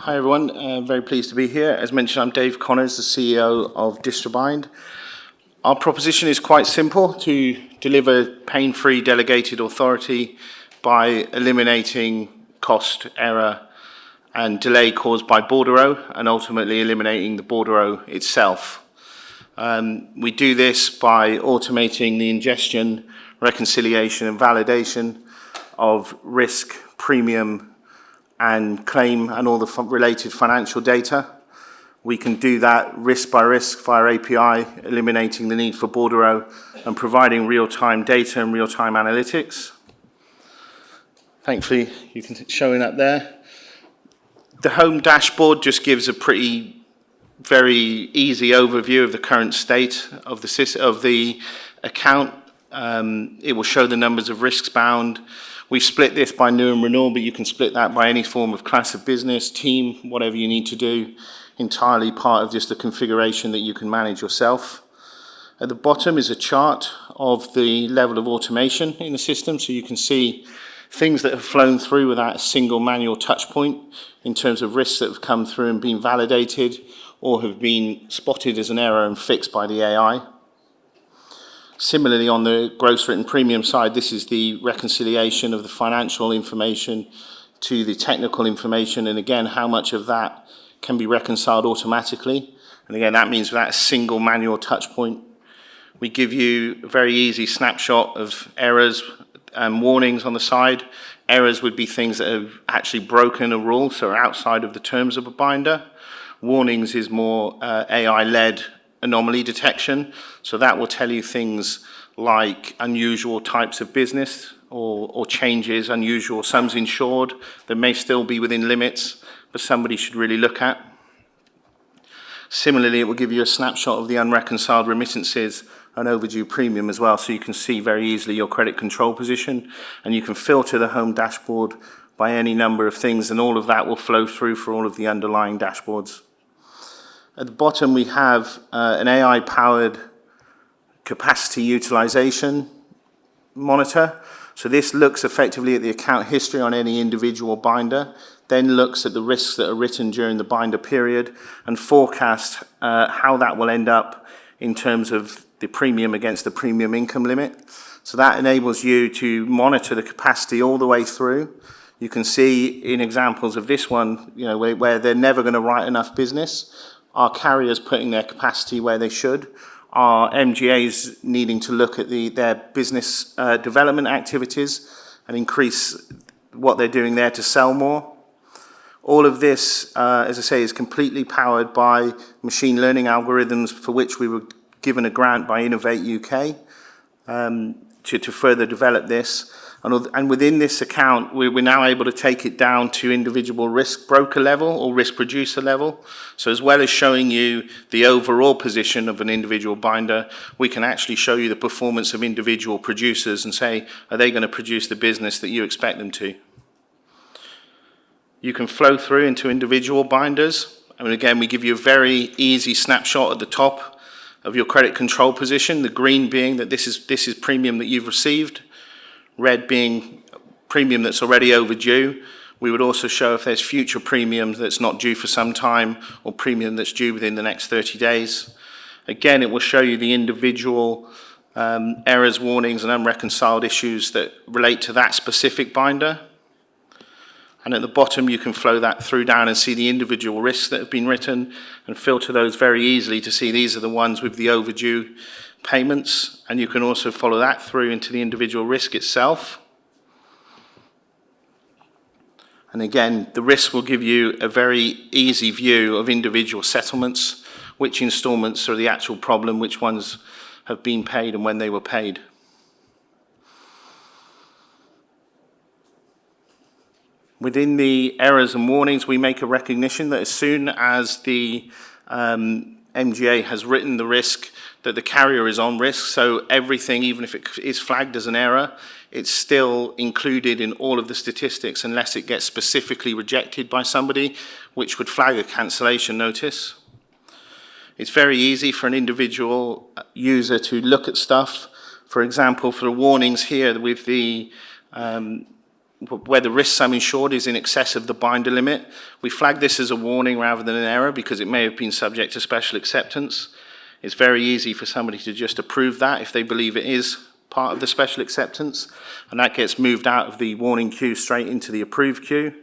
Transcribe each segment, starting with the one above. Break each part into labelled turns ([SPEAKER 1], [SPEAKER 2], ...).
[SPEAKER 1] Hi everyone, very pleased to be here. As mentioned, I'm Dave Connors, the CEO of distriBind. Our proposition is quite simple: to deliver pain-free delegated authority by eliminating cost, error and delay caused by bordereau, and ultimately eliminating the bordereau itself. We do this by automating the ingestion, reconciliation and validation of risk, premium and claim and all the related financial data. We can do that risk by risk via API, eliminating the need for bordereau and providing real-time data and real-time analytics. Thankfully, you can show it up there. The home dashboard just gives a very easy overview of the current state of the account. It will show the numbers of risks bound. We split this by new and renewal, but you can split that by any form of class of business, team, whatever you need to do, entirely part of just the configuration that you can manage yourself. At the bottom is a chart of the level of automation in the system, so you can see things that have flown through without a single manual touch point in terms of risks that have come through and been validated or have been spotted as an error and fixed by the AI. Similarly, on the gross written premium side, this is the reconciliation of the financial information to the technical information, and again, how much of that can be reconciled automatically. And again, that means without a single manual touch point. We give you a very easy snapshot of errors and warnings on the side. Errors would be things that have actually broken a rule, so are outside of the terms of a binder. Warnings is more AI-led anomaly detection, so that will tell you things like unusual types of business or changes, unusual sums insured that may still be within limits, but somebody should really look at. Similarly, it will give you a snapshot of the unreconciled remittances and overdue premium as well, so you can see very easily your credit control position, and you can filter the home dashboard by any number of things, and all of that will flow through for all of the underlying dashboards. At the bottom, we have an AI-powered capacity utilization monitor. So this looks effectively at the account history on any individual binder, then looks at the risks that are written during the binder period and forecasts how that will end up in terms of the premium against the premium income limit. So that enables you to monitor the capacity all the way through. You can see in examples of this one, where they're never going to write enough business. Our carriers putting their capacity where they should, our MGAs needing to look at their business development activities and increase what they're doing there to sell more. All of this, as I say, is completely powered by machine learning algorithms for which we were given a grant by Innovate UK to further develop this. And within this account, we're now able to take it down to individual risk broker level or risk producer level. So as well as showing you the overall position of an individual binder, we can actually show you the performance of individual producers and say, are they going to produce the business that you expect them to? You can flow through into individual binders. And again, we give you a very easy snapshot at the top of your credit control position, the green being that this is premium that you've received, red being premium that's already overdue. We would also show if there's future premium that's not due for some time or premium that's due within the next 30 days. Again, it will show you the individual errors, warnings and unreconciled issues that relate to that specific binder. And at the bottom, you can flow that through down and see the individual risks that have been written and filter those very easily to see these are the ones with the overdue payments. And you can also follow that through into the individual risk itself. And again, the risk will give you a very easy view of individual settlements, which installments are the actual problem, which ones have been paid and when they were paid. Within the errors and warnings, we make a recognition that as soon as the MGA has written the risk, that the carrier is on risk, so everything, even if it is flagged as an error, it's still included in all of the statistics unless it gets specifically rejected by somebody, which would flag a cancellation notice. It's very easy for an individual user to look at stuff. For example, for the warnings here with the where the risk sum insured is in excess of the binder limit. We flag this as a warning rather than an error because it may have been subject to special acceptance. It's very easy for somebody to just approve that if they believe it is part of the special acceptance, and that gets moved out of the warning queue straight into the approved queue.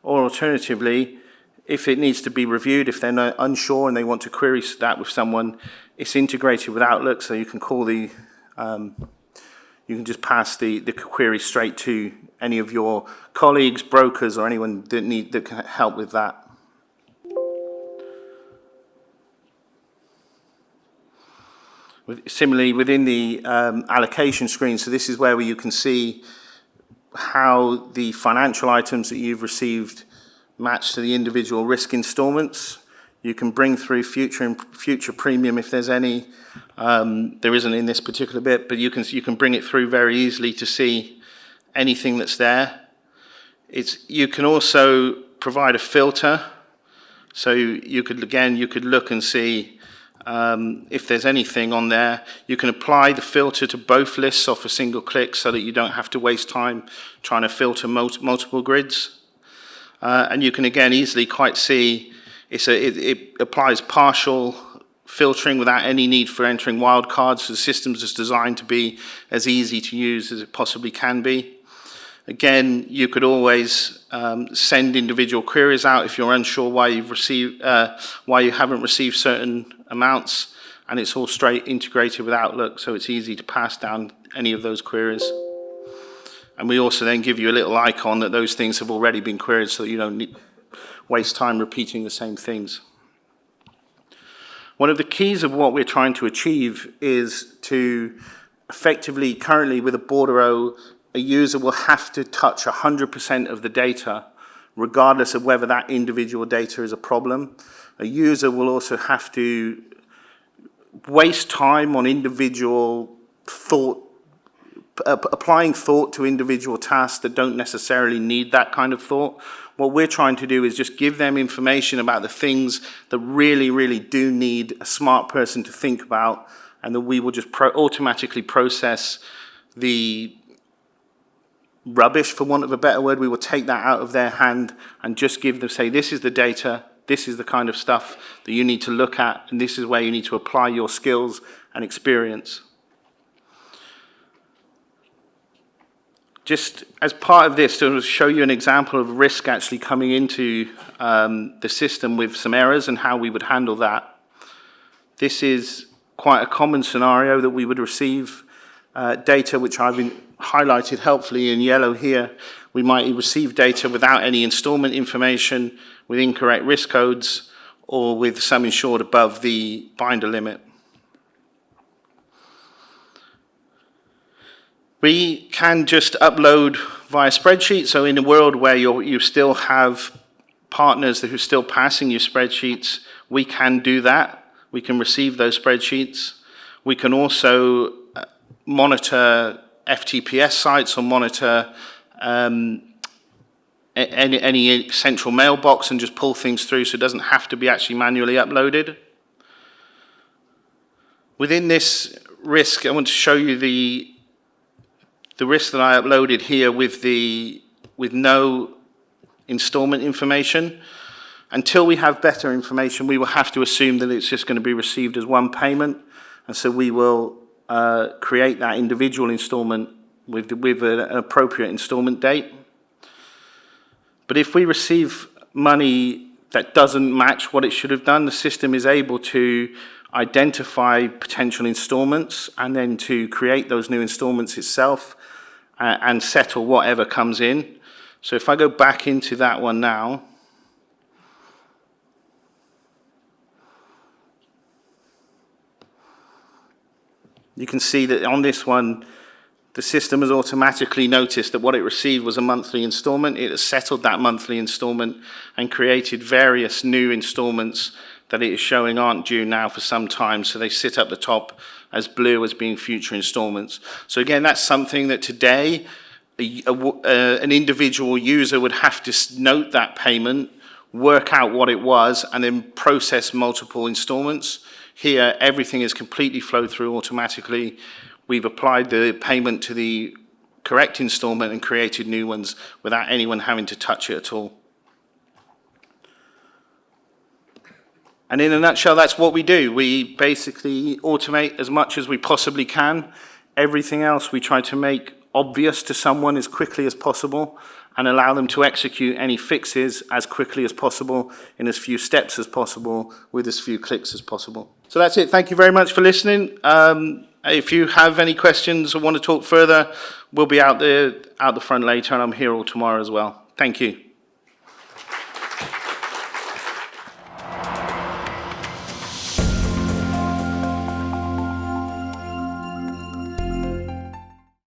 [SPEAKER 1] Or alternatively, if it needs to be reviewed, if they're not unsure and they want to query that with someone, it's integrated with Outlook, so you can call the, you can just pass the query straight to any of your colleagues, brokers, or anyone that can help with that. Similarly, within the allocation screen, so this is where you can see how the financial items that you've received match to the individual risk installments. You can bring through future premium if there's any. There isn't in this particular bit, but you can bring it through very easily to see anything that's there. You can also provide a filter, so you could look and see if there's anything on there. You can apply the filter to both lists off a single click so that you don't have to waste time trying to filter multiple grids. And you can again easily quite see it applies partial filtering without any need for entering wildcards. So the system's just designed to be as easy to use as it possibly can be. Again, you could always send individual queries out if you're unsure why you haven't received certain amounts, and it's all straight integrated with Outlook, so it's easy to pass down any of those queries. And we also then give you a little icon that those things have already been queried, so that you don't waste time repeating the same things. One of the keys of what we're trying to achieve is to effectively, currently with a bordereau, a user will have to touch 100% of the data, regardless of whether that individual data is a problem. A user will also have to waste time on individual thought, applying thought to individual tasks that don't necessarily need that kind of thought. What we're trying to do is just give them information about the things that really, really do need a smart person to think about, and that we will just automatically process the rubbish, for want of a better word. We will take that out of their hand and just give them, say, this is the data, this is the kind of stuff that you need to look at, and this is where you need to apply your skills and experience. Just as part of this, to show you an example of risk actually coming into the system with some errors and how we would handle that. This is quite a common scenario that we would receive data, which I've been highlighted helpfully in yellow here. We might receive data without any installment information, with incorrect risk codes, or with sum insured above the binder limit. We can just upload via Spreadsheets. So in a world where you still have partners who are still passing you spreadsheets, we can do that. We can receive those spreadsheets. We can also monitor FTPS sites or monitor any central mailbox and just pull things through, so it doesn't have to be actually manually uploaded. Within this risk, I want to show you the risk that I uploaded here with no installment information. Until we have better information, we will have to assume that it's just going to be received as one payment, and so we will create that individual installment with an appropriate installment date. But if we receive money that doesn't match what it should have done, the system is able to identify potential installments and then to create those new installments itself and settle whatever comes in. So if I go back into that one now, you can see that on this one, the system has automatically noticed that what it received was a monthly installment. It has settled that monthly installment and created various new installments that it is showing aren't due now for some time. So they sit up the top as blue as being future installments. So again, that's something that today an individual user would have to note that payment, work out what it was, and then process multiple installments. Here, everything is completely flowed through automatically. We've applied the payment to the correct instalment and created new ones without anyone having to touch it at all. And in a nutshell, that's what we do. We basically automate as much as we possibly can. Everything else we try to make obvious to someone as quickly as possible and allow them to execute any fixes as quickly as possible in as few steps as possible with as few clicks as possible. So that's it. Thank you very much for listening. If you have any questions or want to talk further, we'll be out the front later, and I'm here all tomorrow as well. Thank you.